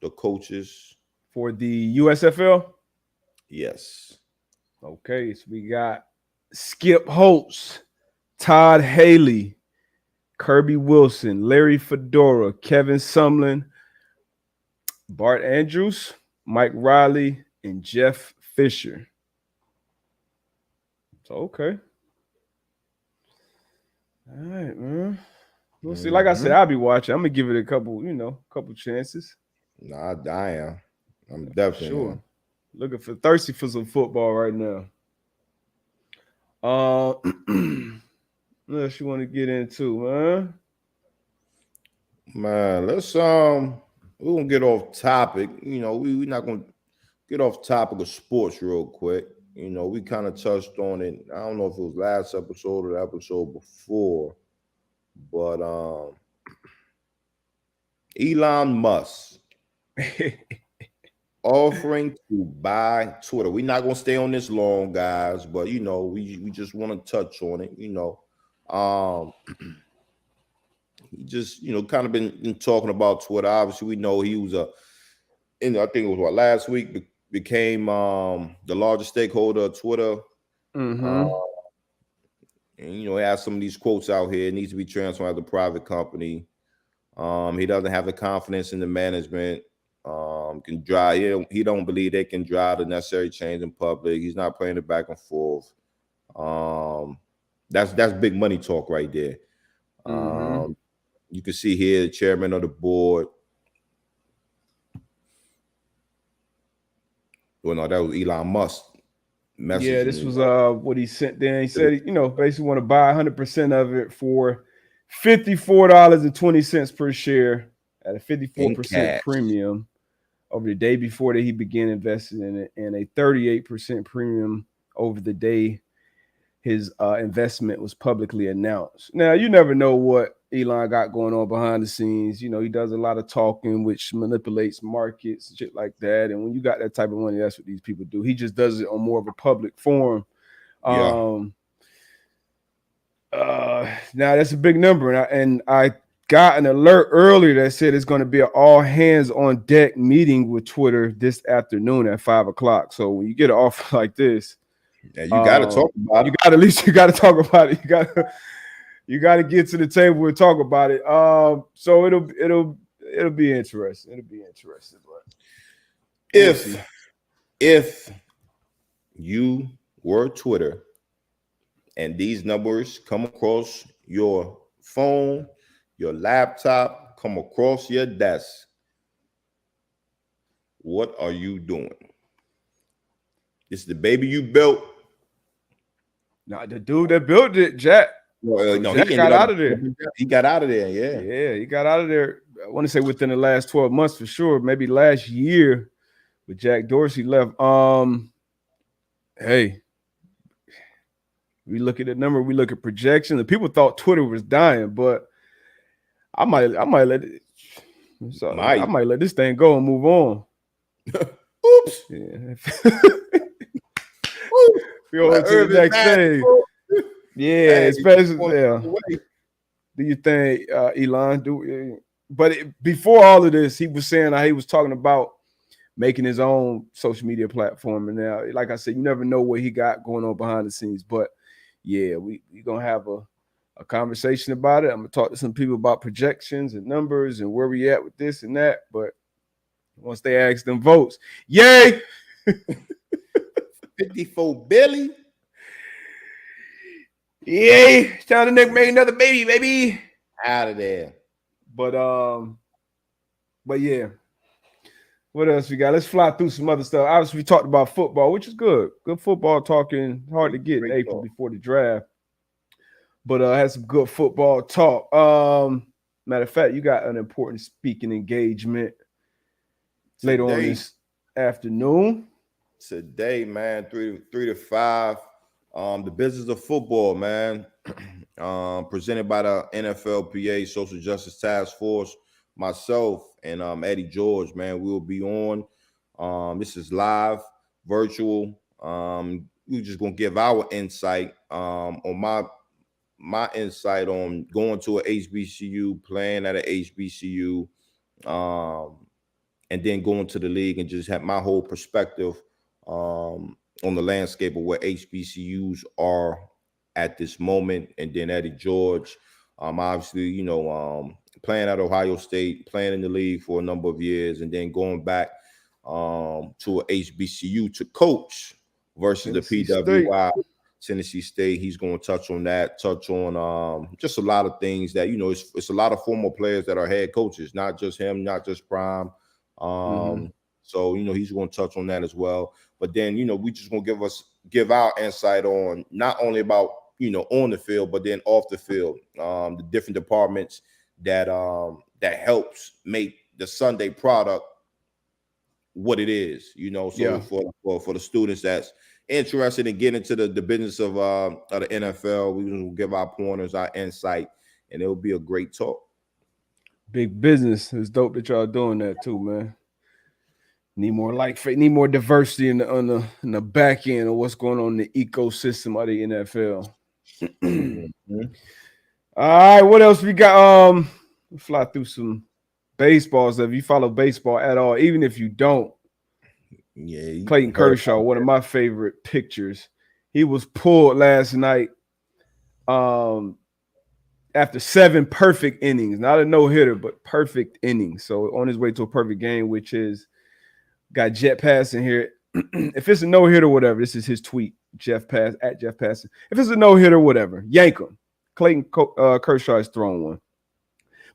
the coaches for the USFL. Yes. Okay, so we got Skip Holtz, Todd Haley, Kirby Wilson, Larry Fedora, Kevin Sumlin, Bart Andrews, Mike Riley, and Jeff Fisher. So, okay. All right, man. We'll see. Like I said, I'll be watching. I'm gonna give it a couple chances. Nah, I am. I'm definitely sure. Looking for thirsty for some football right now. What else you want to get into, man? Man, let's we're gonna get off topic. We're not gonna get off topic of sports real quick. We kind of touched on it. I don't know if it was last episode or the episode before, but Elon Musk offering to buy Twitter. We're not gonna stay on this long, guys, but we just want to touch on it. He just kind of been talking about Twitter. Obviously, we know he was I think it was last week became the largest stakeholder of Twitter. Mm-hmm. And he has some of these quotes out here. It needs to be transformed as a private company. He doesn't have the confidence in the management. Can drive. He don't believe they can drive the necessary change in public. He's not playing it back and forth. That's big money talk right there. Mm-hmm. You can see here the chairman of the board. Well, no, that was Elon Musk. Yeah, this was what he sent there. He said, basically want to buy 100% of it for $54.20 per share at a 54% premium over the day before that he began investing in it, and a 38% premium over the day his investment was publicly announced. Now, you never know what Elon got going on behind the scenes. He does a lot of talking, which manipulates markets, shit like that. And when you got that type of money, that's what these people do. He just does it on more of a public forum. Yeah. Now, that's a big number. And I got an alert earlier that said it's going to be an all hands on deck meeting with Twitter this afternoon at 5:00. So when you get an offer like this, yeah, you got to talk about it. You got to talk about it. You got to get to the table and talk about it. So it'll be interesting. It'll be interesting. But if you were Twitter and these numbers come across your phone, your laptop, come across your desk, what are you doing? This is the baby you built. Now, the dude that built it, Jack. Well, no, Jack got out of there. He got out of there, yeah. Yeah, he got out of there. I want to say within the last 12 months for sure. Maybe last year with Jack Dorsey left. Hey, we look at the number, we look at projections. The people thought Twitter was dying, but I might let it. I might let this thing go and move on. Oops. Yeah. We on to the next thing. Yeah, hey, especially do you think Elon before all of this, he was saying he was talking about making his own social media platform. And now, like I said, you never know what he got going on behind the scenes. But yeah, we gonna have a conversation about it. I'm gonna talk to some people about projections and numbers and where we at with this and that. But once they ask them votes, yay! 54 Billy. Yay! Time to make another baby. Out of there. But yeah. What else we got? Let's fly through some other stuff. Obviously, we talked about football, which is good. Good football talking. Hard to get in April before the draft. But I had some good football talk. Matter of fact, you got an important speaking engagement later on this afternoon. Today, man, three to five. The business of football, man. Presented by the NFLPA Social Justice Task Force. Myself and Eddie George, man, we'll be on. This is live, virtual. We're just gonna give our insight on my insight on going to a HBCU, playing at a HBCU, and then going to the league, and just have my whole perspective on the landscape of where HBCUs are at this moment. And then Eddie George, obviously, playing at Ohio State, playing in the league for a number of years, and then going back to a HBCU to coach versus Tennessee the PWI. State. Tennessee State. He's going to touch on that, touch on just a lot of things that, it's a lot of former players that are head coaches, not just him, not just Prime. So, he's going to touch on that as well. But then, we just going to give our insight on not only about, on the field, but then off the field, the different departments that helps make the Sunday product what it is, for the students that's interested in getting into the business of the NFL, we will give our pointers, our insight, and it'll be a great talk. Big business. It's dope that y'all doing that too, man. Need more diversity in the back end of what's going on in the ecosystem of the NFL. All right, what else we got? We'll fly through some baseballs. If you follow baseball at all, even if you don't, Clayton Kershaw, one of my favorite pictures. He was pulled last night after 7 perfect innings, not a no-hitter, but perfect innings. So on his way to a perfect game, which is got Jet Passing here. If it's a no-hitter, whatever, this is his tweet, Jeff Passing. If it's a no-hitter, whatever, yank him. Clayton Kershaw has thrown one.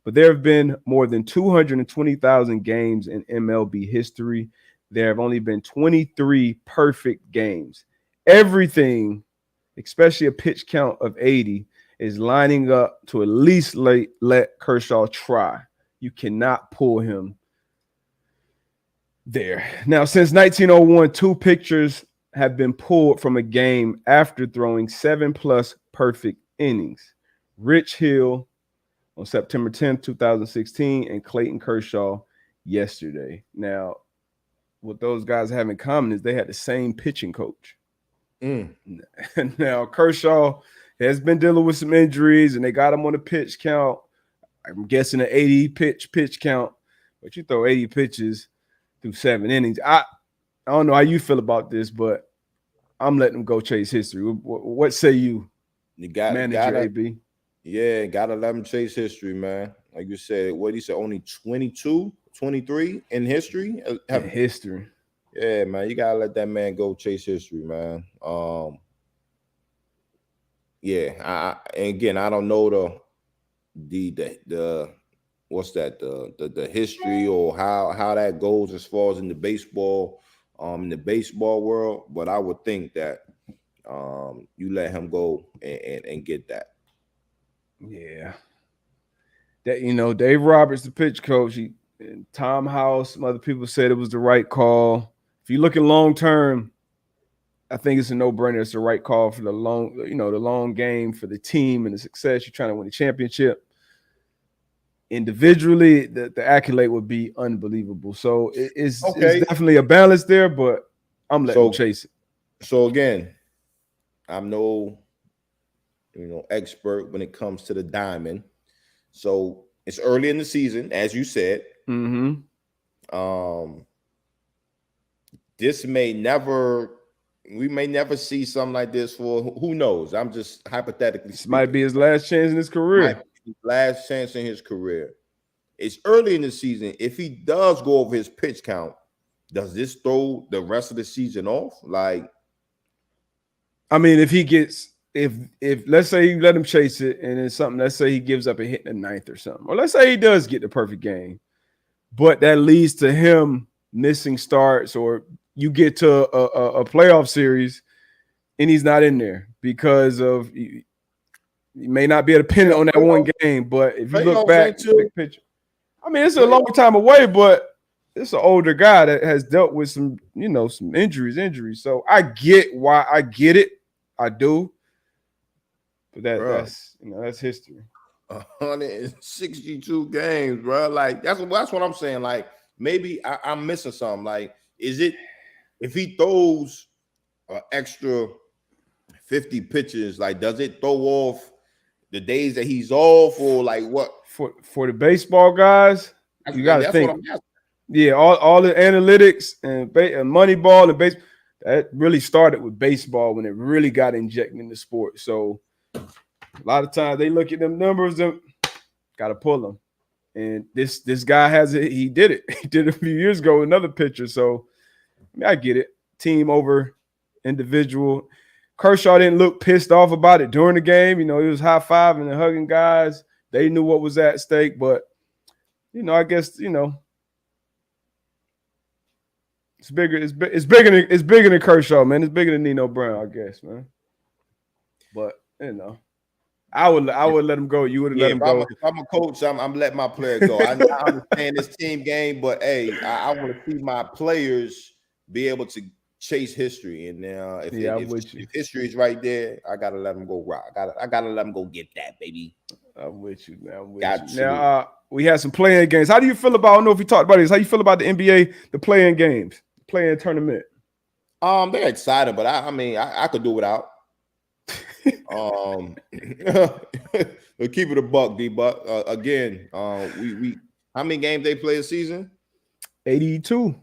But there have been more than 220,000 games in MLB history. There have only been 23 perfect games. Everything, especially a pitch count of 80, is lining up to at least let Kershaw try. You cannot pull him there. Now, since 1901, 2 pitchers have been pulled from a game after throwing 7+ perfect innings. Rich Hill on September 10th, 2016, and Clayton Kershaw yesterday. Now, what those guys have in common is they had the same pitching coach. Now, Kershaw has been dealing with some injuries, and they got him on a pitch count. I'm guessing an 80 pitch count, but you throw 80 pitches through 7 innings. I don't know how you feel about this, but I'm letting him go chase history. What say you? You got manager AB. Yeah, gotta let him chase history, man. Like you said, what he said, only 22, 23 in history. History. Yeah, man, you gotta let that man go chase history, man. Yeah, I don't know the what's that the history or how that goes as far as in the baseball world, but I would think that you let him go and get that. Yeah. That Dave Roberts, the pitch coach, Tom House, some other people said it was the right call. If you're looking long term, I think it's a no-brainer. It's the right call for the long game for the team and the success. You're trying to win a championship. Individually, the accolade would be unbelievable. So it's definitely a balance there, but I'm letting him chase it. So again, I'm no expert when it comes to the diamond. So it's early in the season, as you said. Mm-hmm. We may never see something like this for who knows. I'm just hypothetically speaking. Might be his last chance in his career. Last chance in his career. It's early in the season. If he does go over his pitch count, does this throw the rest of the season off? Like, I mean, if let's say you let him chase it and it's something, let's say he gives up a hit in the 9th or something, or let's say he does get the perfect game, but that leads to him missing starts, or you get to a playoff series and he's not in there because of he may not be dependent on that one game. But if you look back to the big picture, I mean, it's a long time away, but it's an older guy that has dealt with some, some injuries. So I get why I get it. I do. But that's history. 162 games, bro. Like that's what I'm saying. Like maybe I'm missing something. Like, is it if he throws an extra 50 pitches, like does it throw off the days that he's off, or like what? For the baseball guys, you got to think. What I'm asking. Yeah, all the analytics and Moneyball and baseball, that really started with baseball when it really got injected in the sport. So a lot of times they look at them numbers and got to pull them. And this guy has it. He did it. He did it a few years ago with another pitcher. So I get it. Team over individual. Kershaw didn't look pissed off about it during the game. He was high-fiving and hugging guys. They knew what was at stake. But, I guess, it's bigger. It's bigger than Kershaw, man. It's bigger than Nino Brown, I guess, man. But I would let him go. You would have let him go. If I'm a coach, I'm letting my player go. I understand this team game, but hey, I want to see my players be able to chase history. And now, if history is right there, I gotta let them go. I gotta let them go get that, baby. I'm with you, man. Now, we had some playing games. How do you feel about? I don't know if we talked about this. How you feel about the NBA, the playing games? Playing tournament. They're excited, but I could do without. We'll keep it a buck, D-Buck. Again, we how many games they play a season? 82.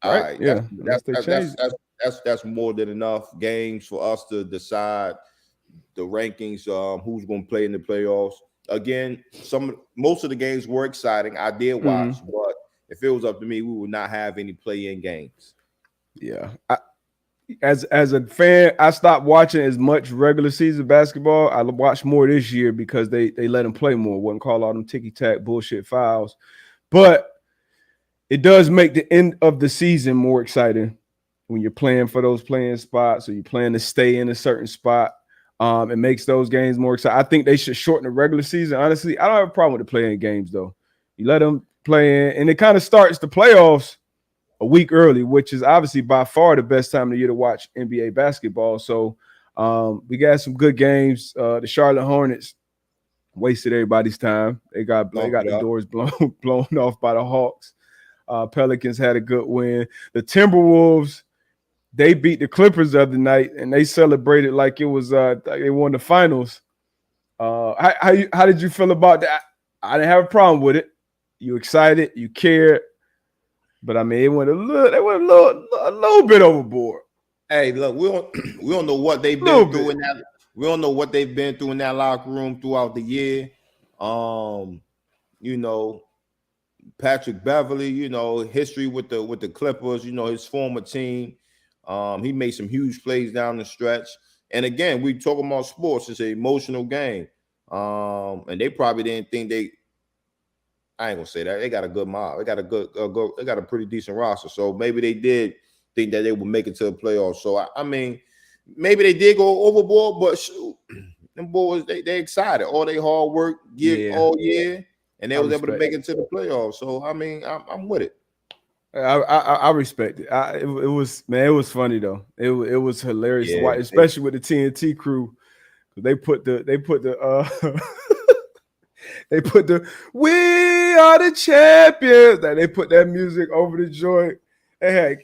Right? Yeah, that's more than enough games for us to decide the rankings. Who's going to play in the playoffs? Again, most of the games were exciting. I did watch, but if it was up to me, we would not have any play-in games. Yeah. As a fan, I stopped watching as much regular season basketball. I watched more this year because they let them play more. Wouldn't call all them ticky-tack bullshit fouls. But it does make the end of the season more exciting when you're playing for those playing spots or you're playing to stay in a certain spot. It makes those games more exciting. I think they should shorten the regular season. Honestly, I don't have a problem with the playing games, though. You let them play in, and it kind of starts the playoffs a week early, which is obviously by far the best time of the year to watch NBA basketball. So we got some good games. The Charlotte Hornets wasted everybody's time. They got the doors blown off by the Hawks. Pelicans had a good win. The Timberwolves, they beat the Clippers the other night, and they celebrated like it was they won the finals. How did you feel about that? I didn't have a problem with it. You excited? You cared? But they went a little bit overboard. Hey, look, we don't know what they've been through in that. We don't know what they've been through in that locker room throughout the year. Patrick Beverly, history with the Clippers, his former team. He made some huge plays down the stretch. And again, we talking about sports. It's an emotional game. And they probably didn't think I ain't gonna say that. They got a good mob. They got they got a pretty decent roster. So maybe they did think that they would make it to the playoffs. So maybe they did go overboard, but shoot, them boys, they excited. All they hard work all year, and they was able to make it to the playoffs. So I'm with it. I respect it. It was funny though. It was hilarious to watch, especially with the TNT crew. They put the they put the "We are the champions." They put that music over the joint. They had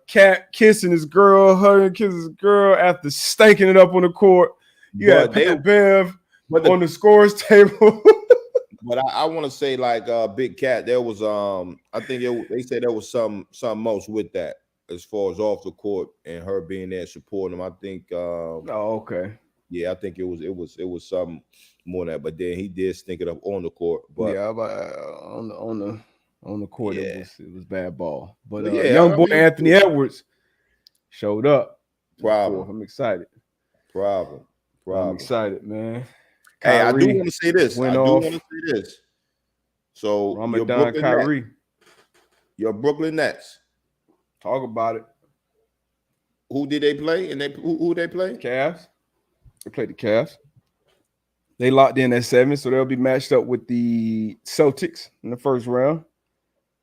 Cat kissing his girl, hugging kissing his girl after stanking it up on the court. Yeah, Pat Bev on the scores table. But I want to say, like Big Cat, there was I think they said there was some else with that as far as off the court and her being there supporting him. I think. Okay. Yeah, I think it was something more than that. But then he did stink it up on the court. But yeah, on the court, it was bad ball. But young boy Anthony Edwards showed up. Problem. I'm excited. Problem. I'm excited, man. Hey, I do want to say this. So Ramadan Kyrie. Your Brooklyn Nets. Talk about it. Who did they play? And who they play? Cavs. They played the Cavs. They locked in at 7, so they'll be matched up with the Celtics in the first round.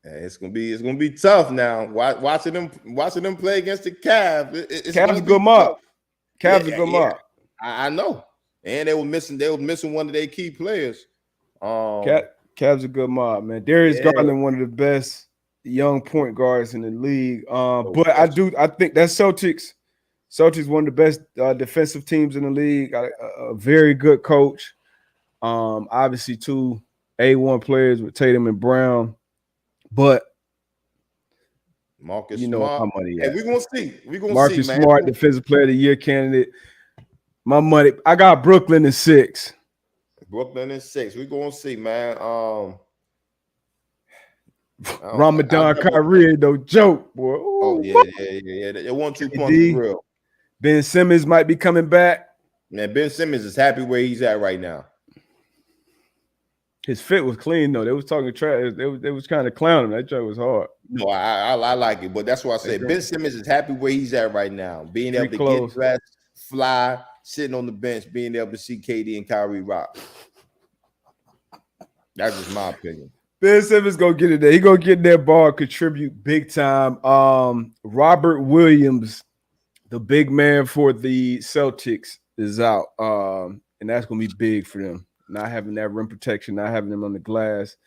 It's gonna be tough now. Watching them play against the Cavs. It's Cavs gonna a be good mob. tough. Cavs a good mob. I know. And they were missing one of their key players. Cavs a good mob, man. Darius Yeah. Garland, one of the best young point guards in the league. But I think that Celtics one of the best defensive teams in the league. Got a very good coach. Obviously, 2 A1 players with Tatum and Brown. But Marcus you know Smart. my money. Hey, we're gonna see. We're gonna Marcus see, man. Smart, Defensive Player of the Year candidate. My money. I got Brooklyn in 6. Brooklyn in 6. We're gonna see, man. Ramadan Kyrie ain't no joke, boy. Ooh, oh yeah. They 1-2 punch is real. Ben Simmons might be coming back. Man, Ben Simmons is happy where he's at right now. His fit was clean though. They was talking trash. They was kind of clowning. That joke was hard. No, I like it, but that's why I say Ben Simmons is happy where he's at right now. Being able to get dressed, fly, sitting on the bench, being able to see KD and Kyrie rock. That's just my opinion. Ben Simmons gonna get it there. He gonna get in that ball, contribute big time. Robert Williams, the big man for the Celtics, is out, and that's gonna be big for them. Not having that rim protection, not having them on the glass.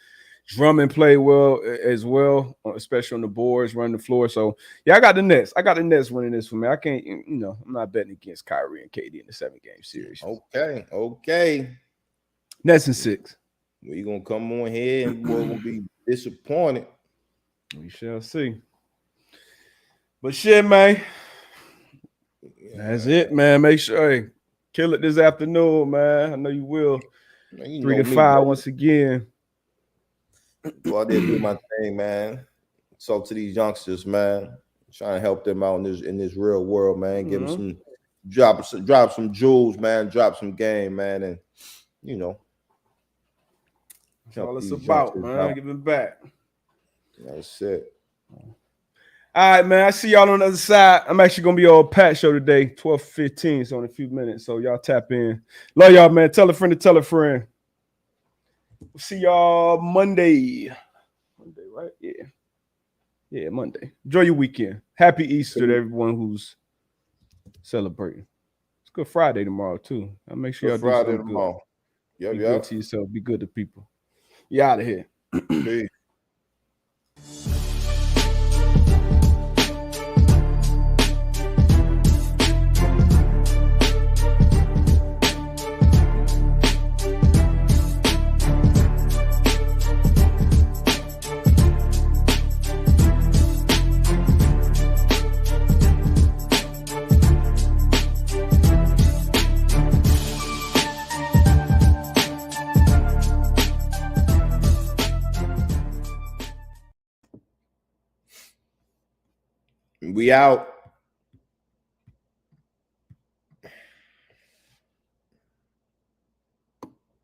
Drummond played well as well, especially on the boards, running the floor. So yeah, I got the Nets. I got the Nets winning this for me. I can't, I'm not betting against Kyrie and KD in the 7-game series. Okay. Nets in 6. We're gonna come on here and we're gonna be disappointed. We shall see. But shit, man. That's it, man. Make sure kill it this afternoon, man. I know you will. Man, 3 to 5 once again. Go out there do my thing, man. Talk to these youngsters, man. Trying to help them out in this real world, man. Give them some drop some jewels, man. Drop some game, man, and that's all it's about, man. Giving back. That's it. All right, man. I see y'all on the other side. I'm actually gonna be on Pat show today, 12:15, so in a few minutes. So y'all tap in. Love y'all, man. Tell a friend to tell a friend. We'll see y'all Monday. Monday, right? Yeah, Monday. Enjoy your weekend. Happy Easter to everyone who's celebrating. It's Good Friday tomorrow, too. I'll make sure y'all do something tomorrow. Good. Be good to yourself. Be good to people. You out of here. Peace. We out.